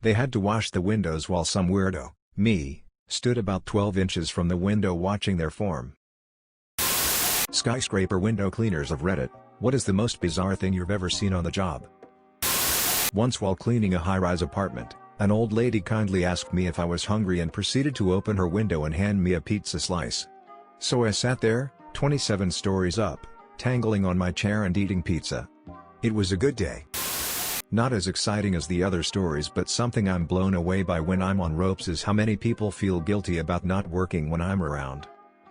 They had to wash the windows while some weirdo, me, stood about 12 inches from the window watching their form. Skyscraper window cleaners of Reddit, what is the most bizarre thing you've ever seen on the job? Once while cleaning a high-rise apartment, an old lady kindly asked me if I was hungry and proceeded to open her window and hand me a pizza slice. So I sat there, 27 stories up, tangling on my chair and eating pizza. It was a good day. Not as exciting as the other stories, but something I'm blown away by when I'm on ropes is how many people feel guilty about not working when I'm around.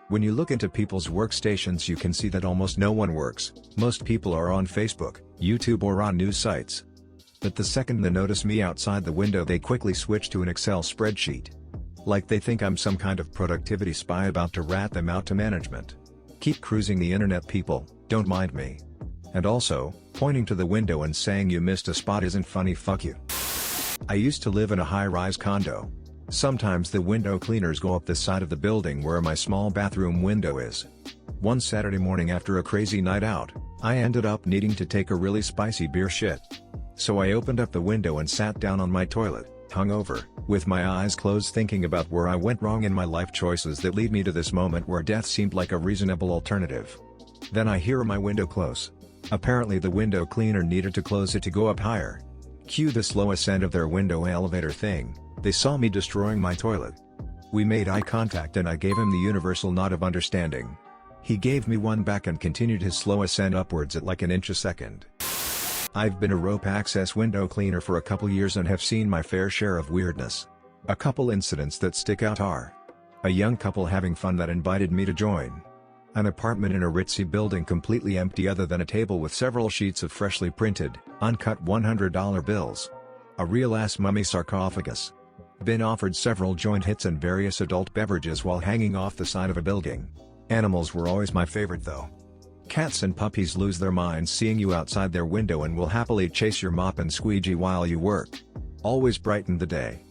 When you look into people's workstations, you can see that almost no one works. Most people are on Facebook, YouTube, or on news sites. But the second they notice me outside the window, they quickly switch to an Excel spreadsheet. Like they think I'm some kind of productivity spy about to rat them out to management. Keep cruising the internet, people, don't mind me. And also, pointing to the window and saying you missed a spot isn't funny, fuck you. I used to live in a high-rise condo. Sometimes the window cleaners go up the side of the building where my small bathroom window is. One Saturday morning after a crazy night out, I ended up needing to take a really spicy beer shit. So I opened up the window and sat down on my toilet, hungover, with my eyes closed, thinking about where I went wrong in my life choices that lead me to this moment where death seemed like a reasonable alternative. Then I hear my window close. Apparently the window cleaner needed to close it to go up higher. Cue the slow ascent of their window elevator thing. They saw me destroying my toilet. We made eye contact and I gave him the universal nod of understanding. He gave me one back and continued his slow ascent upwards at like an inch a second. I've been a rope access window cleaner for a couple years and have seen my fair share of weirdness. A couple incidents that stick out are: a young couple having fun that invited me to join. An apartment in a ritzy building completely empty other than a table with several sheets of freshly printed, uncut $100 bills. A real-ass mummy sarcophagus. Been offered several joint hits and various adult beverages while hanging off the side of a building. Animals were always my favorite though. Cats and puppies lose their minds seeing you outside their window and will happily chase your mop and squeegee while you work. Always brightened the day.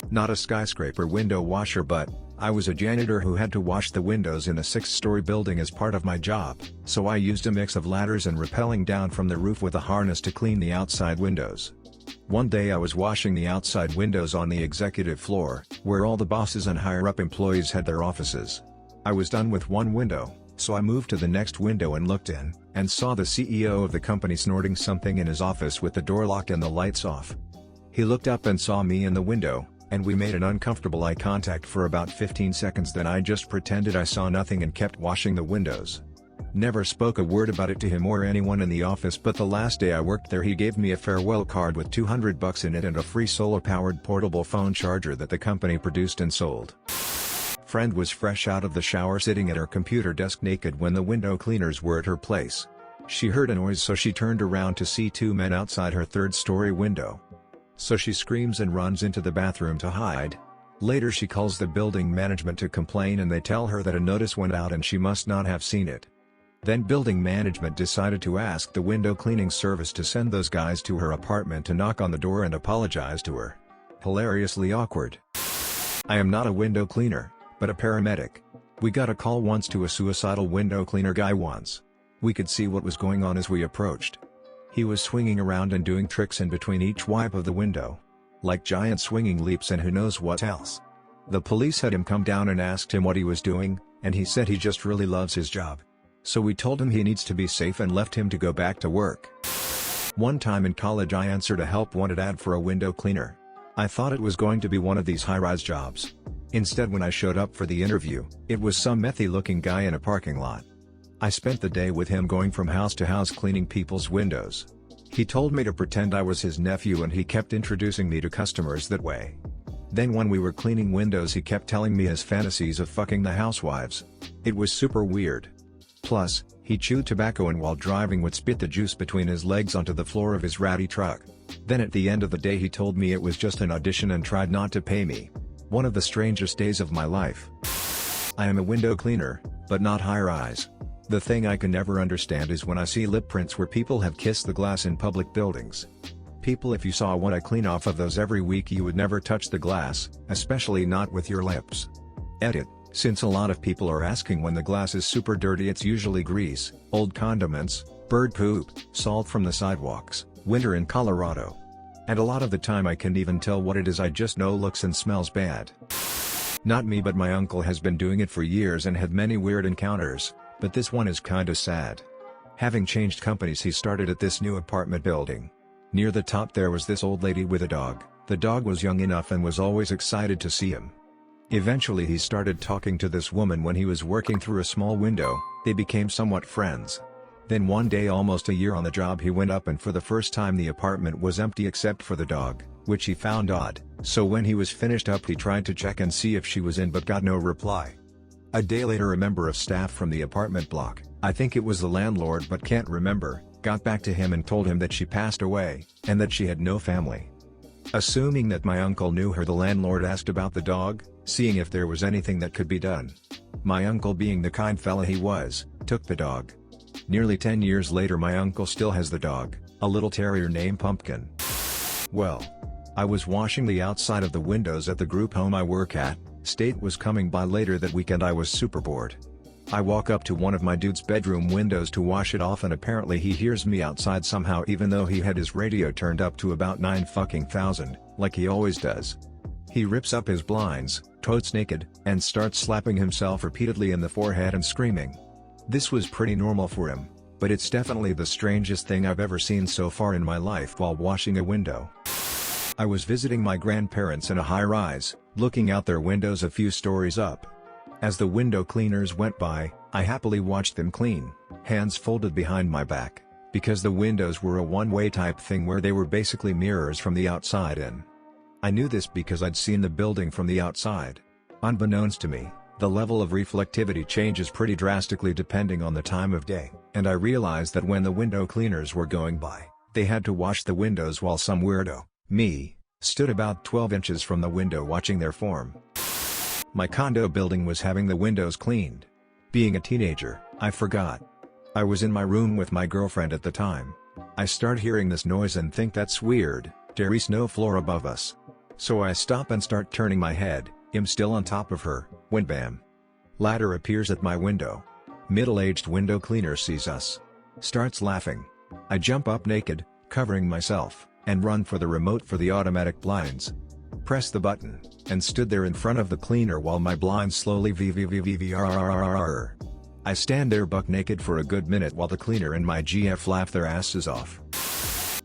Not a skyscraper window washer, but I was a janitor who had to wash the windows in a 6-story building as part of my job, so I used a mix of ladders and rappelling down from the roof with a harness to clean the outside windows. One day I was washing the outside windows on the executive floor, where all the bosses and higher-up employees had their offices. I was done with one window, so I moved to the next window and looked in, and saw the CEO of the company snorting something in his office with the door locked and the lights off. He looked up and saw me in the window, and we made an uncomfortable eye contact for about 15 seconds. Then I just pretended I saw nothing and kept washing the windows. Never spoke a word about it to him or anyone in the office, but the last day I worked there he gave me a farewell card with $200 in it and a free solar-powered portable phone charger that the company produced and sold. Friend was fresh out of the shower sitting at her computer desk naked when the window cleaners were at her place. She heard a noise, so she turned around to see two men outside her 3rd-story window. So she screams and runs into the bathroom to hide. Later she calls the building management to complain and they tell her that a notice went out and she must not have seen it. Then building management decided to ask the window cleaning service to send those guys to her apartment to knock on the door and apologize to her. Hilariously awkward. I am not a window cleaner, but a paramedic. We got a call once to a suicidal window cleaner guy once. We could see what was going on as we approached. He was swinging around and doing tricks in between each wipe of the window. Like giant swinging leaps and who knows what else. The police had him come down and asked him what he was doing, and he said he just really loves his job. So we told him he needs to be safe and left him to go back to work. One time in college I answered a help wanted ad for a window cleaner. I thought it was going to be one of these high-rise jobs. Instead, when I showed up for the interview, it was some methy-looking guy in a parking lot. I spent the day with him going from house to house cleaning people's windows. He told me to pretend I was his nephew and he kept introducing me to customers that way. Then when we were cleaning windows he kept telling me his fantasies of fucking the housewives. It was super weird. Plus, he chewed tobacco and while driving would spit the juice between his legs onto the floor of his ratty truck. Then at the end of the day he told me it was just an audition and tried not to pay me. One of the strangest days of my life. I am a window cleaner, but not high-rise. The thing I can never understand is when I see lip prints where people have kissed the glass in public buildings. People, if you saw what I clean off of those every week you would never touch the glass, especially not with your lips. Edit. Since a lot of people are asking when the glass is super dirty, it's usually grease, old condiments, bird poop, salt from the sidewalks, winter in Colorado. And a lot of the time I can't even tell what it is, I just know looks and smells bad. Not me, but my uncle has been doing it for years and had many weird encounters, but this one is kinda sad. Having changed companies, he started at this new apartment building. Near the top there was this old lady with a dog. The dog was young enough and was always excited to see him. Eventually he started talking to this woman when he was working through a small window. They became somewhat friends. Then one day, almost a year on the job, he went up and for the first time the apartment was empty except for the dog, which he found odd. So when he was finished up, he tried to check and see if she was in but got no reply. A day later, a member of staff from the apartment block, I think it was the landlord but can't remember, got back to him and told him that she passed away, and that she had no family. Assuming that my uncle knew her, the landlord asked about the dog, seeing if there was anything that could be done. My uncle, being the kind fella he was, took the dog. Nearly 10 years later, my uncle still has the dog, a little terrier named Pumpkin. Well, I was washing the outside of the windows at the group home I work at. State was coming by later that weekend. I was super bored. I walk up to one of my dude's bedroom windows to wash it off, and apparently he hears me outside somehow, even though he had his radio turned up to about 9,000, like he always does. He rips up his blinds, totes naked, and starts slapping himself repeatedly in the forehead and screaming. This was pretty normal for him, but it's definitely the strangest thing I've ever seen so far in my life while washing a window. I was visiting my grandparents in a high-rise, looking out their windows a few stories up. As the window cleaners went by, I happily watched them clean, hands folded behind my back, because the windows were a one-way type thing where they were basically mirrors from the outside in. I knew this because I'd seen the building from the outside. Unbeknownst to me, the level of reflectivity changes pretty drastically depending on the time of day, and I realized that when the window cleaners were going by, they had to wash the windows while some weirdo, me, stood about 12 inches from the window watching their form. My condo building was having the windows cleaned. Being a teenager, I forgot. I was in my room with my girlfriend at the time. I start hearing this noise and think that's weird, there is no floor above us. So I stop and start turning my head, I'm still on top of her, when bam! Ladder appears at my window. Middle-aged window cleaner sees us. Starts laughing. I jump up naked, covering myself, and run for the remote for the automatic blinds. Press the button, and stood there in front of the cleaner while my blinds slowly VVVVVRRRR. I stand there buck naked for a good minute while the cleaner and my GF laugh their asses off.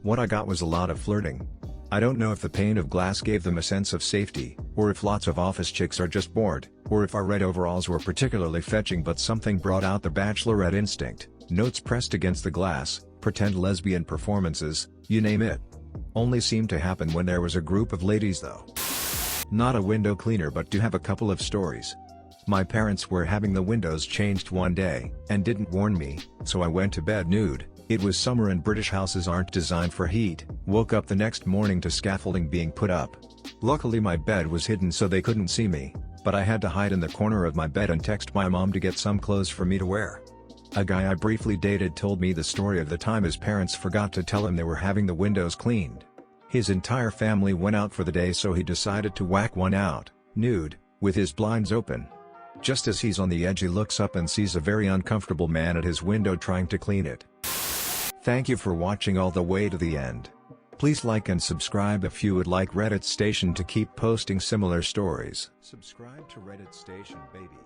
What I got was a lot of flirting. I don't know if the pane of glass gave them a sense of safety, or if lots of office chicks are just bored, or if our red overalls were particularly fetching, but something brought out the bachelorette instinct. Notes pressed against the glass, pretend lesbian performances, you name it. Only seemed to happen when there was a group of ladies though. Not a window cleaner, but do have a couple of stories. My parents were having the windows changed one day, and didn't warn me, so I went to bed nude. It was summer and British houses aren't designed for heat. Woke up the next morning to scaffolding being put up. Luckily my bed was hidden so they couldn't see me, but I had to hide in the corner of my bed and text my mom to get some clothes for me to wear. A guy I briefly dated told me the story of the time his parents forgot to tell him they were having the windows cleaned. His entire family went out for the day, so he decided to whack one out, nude, with his blinds open. Just as he's on the edge, he looks up and sees a very uncomfortable man at his window trying to clean it. Thank you for watching all the way to the end. Please like and subscribe if you would like Reddit Station to keep posting similar stories. Subscribe to Reddit Station, baby.